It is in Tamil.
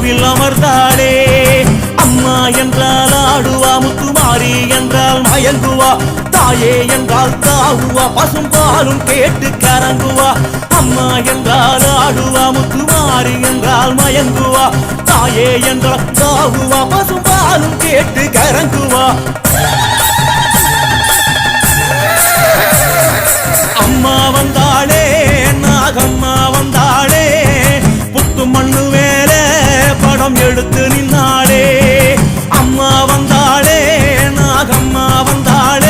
கோவில் அமர்ந்தாளே அம்மா என்றால் ஆடுவா முத்துமாரி என்றால் மயங்குவா தாயே என்றால் தாவுவா பசும்பாலும் கேட்டு கரங்குவா அம்மா என்றால் ஆடுவா முத்துமாரி என்றால் மயங்குவா தாயே என்றால் தாவுவா பசும்பாலும் கேட்டு கரங்குவா